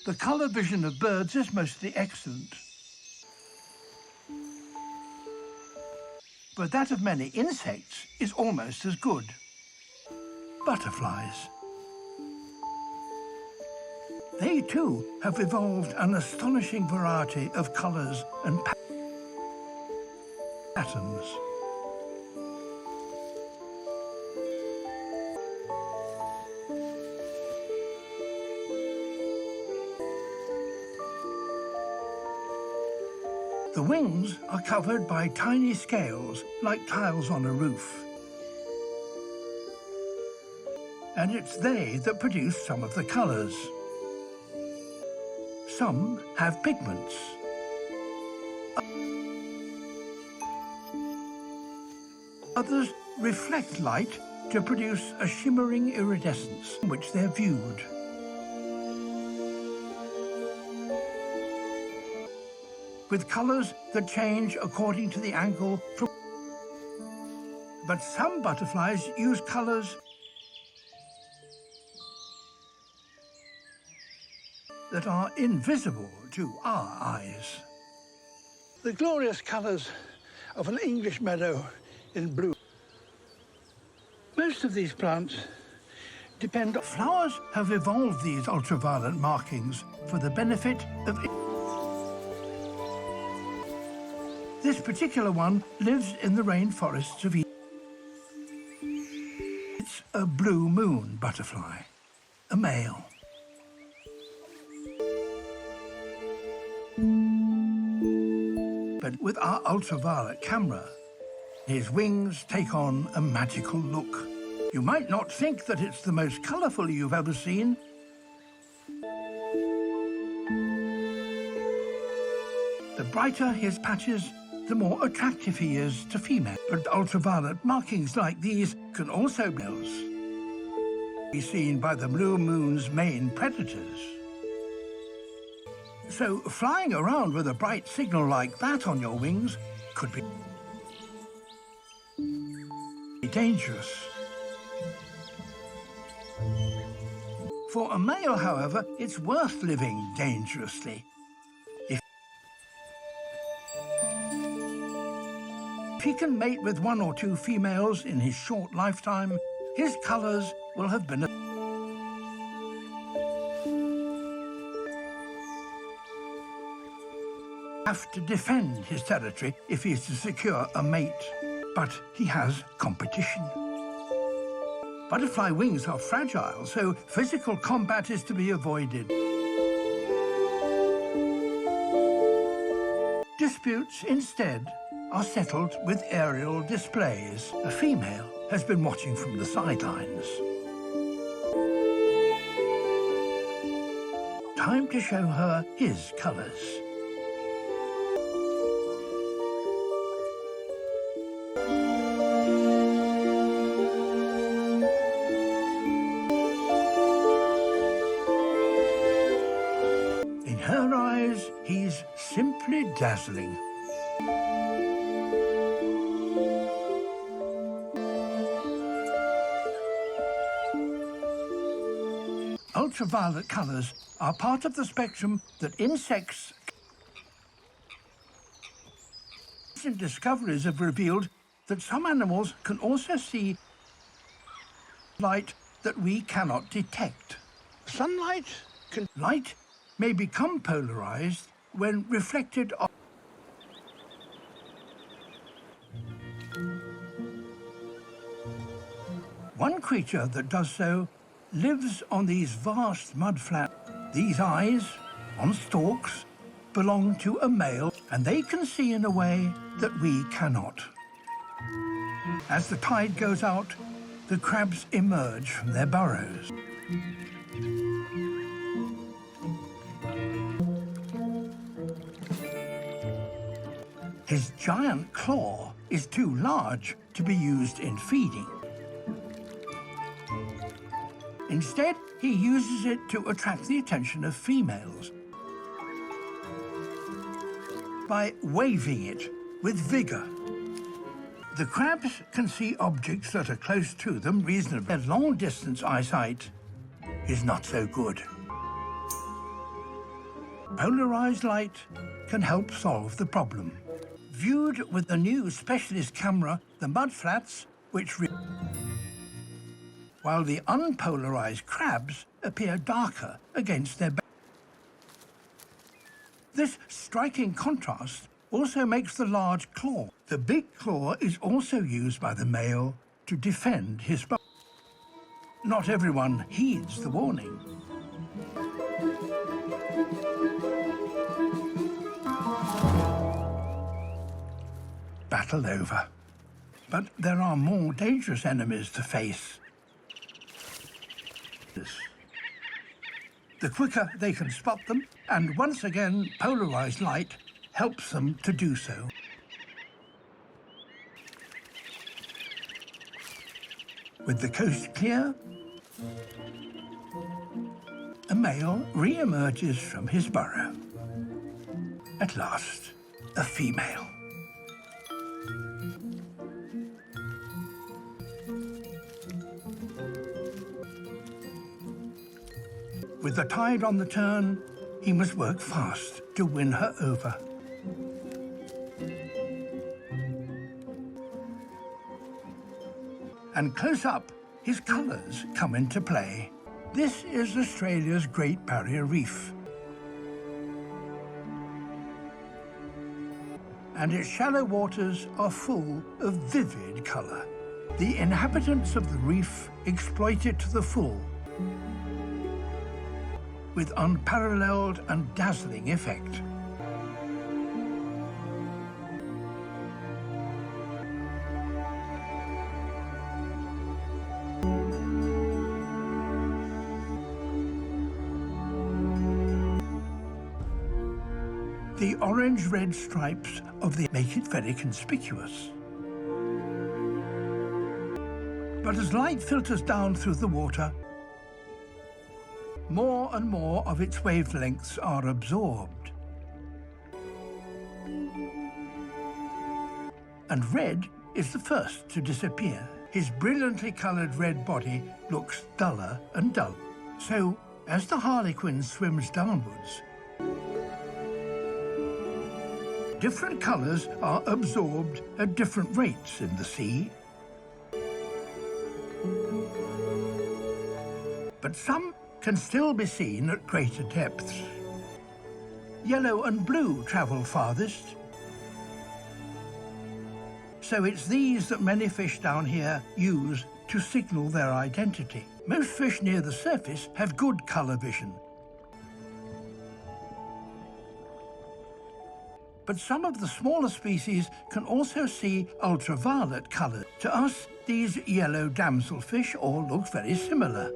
The colour vision of birds is mostly excellent, but that of many insects is almost as good. Butterflies. They too have evolved an astonishing variety of colours and patterns. The wings are covered by tiny scales like tiles on a roof. And it's they that produce some of the colours. Some have pigments. Others reflect light to produce a shimmering iridescence in which they're viewed. With colours that change according to the angle from... But some butterflies use colours that are invisible to our eyes. The glorious colours of an English meadow in blue. Most of these plants depend on... Flowers have evolved these ultraviolet markings for the benefit of... This particular one lives in the rainforests of Egypt. It's a blue moon butterfly, a male. But with our ultraviolet camera, his wings take on a magical look. You might not think that it's the most colourful you've ever seen. The brighter his patches, the more attractive he is to females. But ultraviolet markings like these can also be seen by the blue moon's main predators. So flying around with a bright signal like that on your wings could be dangerous. For a male, however, it's worth living dangerously. If he can mate with 1 or 2 females in his short lifetime, his colours will have been have to defend his territory if he is to secure a mate. But he has competition. Butterfly wings are fragile, so physical combat is to be avoided. Disputes, instead, are settled with aerial displays. A female has been watching from the sidelines. Time to show her his colours. In her eyes, he's simply dazzling. Ultraviolet colours are part of the spectrum that insects... Recent discoveries have revealed that some animals can also see light that we cannot detect. Light may become polarized when reflected off. One creature that does so lives on these vast mudflats. These eyes, on stalks, belong to a male, and they can see in a way that we cannot. As the tide goes out, the crabs emerge from their burrows. His giant claw is too large to be used in feeding. Instead, he uses it to attract the attention of females by waving it with vigor. The crabs can see objects that are close to them reasonably. Their long-distance eyesight is not so good. Polarized light can help solve the problem. Viewed with the new specialist camera, the mudflats, while the unpolarized crabs appear darker against their back. This striking contrast also makes the large claw. The big claw is also used by the male to defend his bone. Not everyone heeds the warning. Battle over. But there are more dangerous enemies to face. The quicker they can spot them, and once again, polarized light helps them to do so. With the coast clear, a male re-emerges from his burrow. At last, a female. With the tide on the turn, he must work fast to win her over. And close up, his colours come into play. This is Australia's Great Barrier Reef. And its shallow waters are full of vivid colour. The inhabitants of the reef exploit it to the full, with unparalleled and dazzling effect. The orange-red stripes of the make it very conspicuous. But as light filters down through the water, more and more of its wavelengths are absorbed. And red is the first to disappear. His brilliantly coloured red body looks duller and duller. So, as the harlequin swims downwards, different colours are absorbed at different rates in the sea. But some can still be seen at greater depths. Yellow and blue travel farthest. So it's these that many fish down here use to signal their identity. Most fish near the surface have good colour vision. But some of the smaller species can also see ultraviolet colours. To us, these yellow damselfish all look very similar.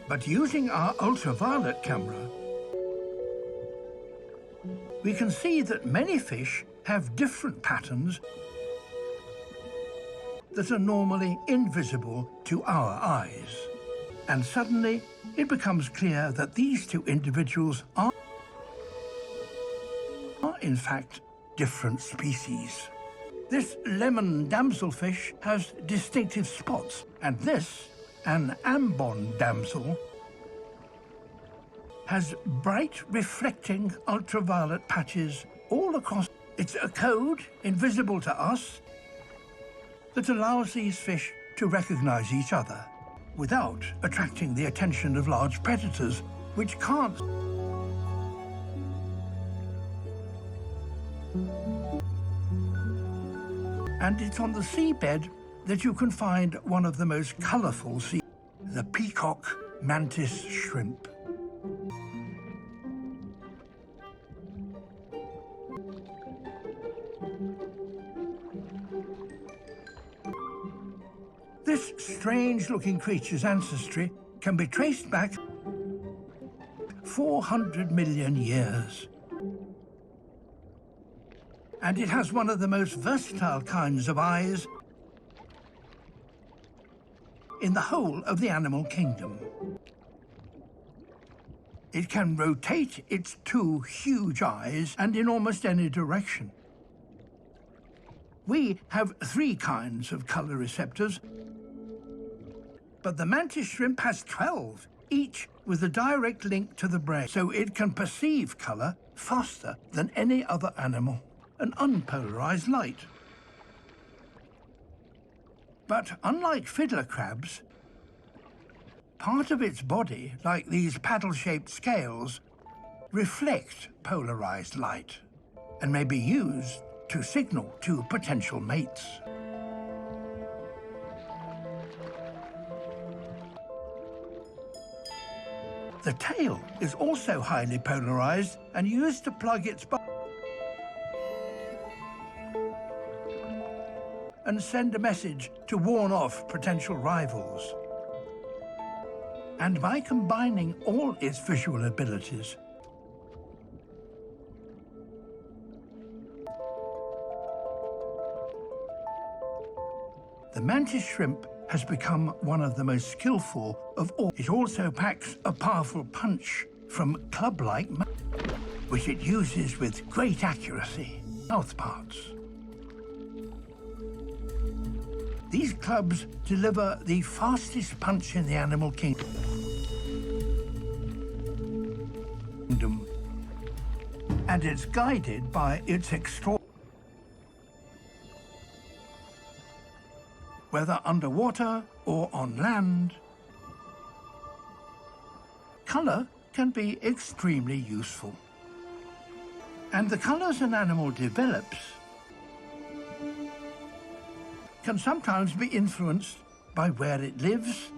But using our ultraviolet camera, we can see that many fish have different patterns that are normally invisible to our eyes. And suddenly, it becomes clear that these two individuals are in fact different species. This lemon damselfish has distinctive spots, and this, an ambon damsel, has bright reflecting ultraviolet patches all across. It's a code invisible to us that allows these fish to recognize each other without attracting the attention of large predators, which can't. And it's on the seabed that you can find one of the most colourful the peacock mantis shrimp. This strange-looking creature's ancestry can be traced back 400 million years. And it has one of the most versatile kinds of eyes in the whole of the animal kingdom. It can rotate its two huge eyes and in almost any direction. We have three kinds of colour receptors, But the mantis shrimp has 12, each with a direct link to the brain, so it can perceive colour faster than any other animal, an unpolarised light. But unlike fiddler crabs, part of its body, like these paddle-shaped scales, reflect polarised light and may be used to signal to potential mates. The tail is also highly polarised and used to plug its and send a message to warn off potential rivals. And by combining all its visual abilities, the mantis shrimp has become one of the most skillful of all. It also packs a powerful punch from club-like, which it uses with great accuracy. Mouth parts. These clubs deliver the fastest punch in the animal kingdom, and it's guided by its extraordinary. Whether underwater or on land, colour can be extremely useful. And the colours an animal develops can sometimes be influenced by where it lives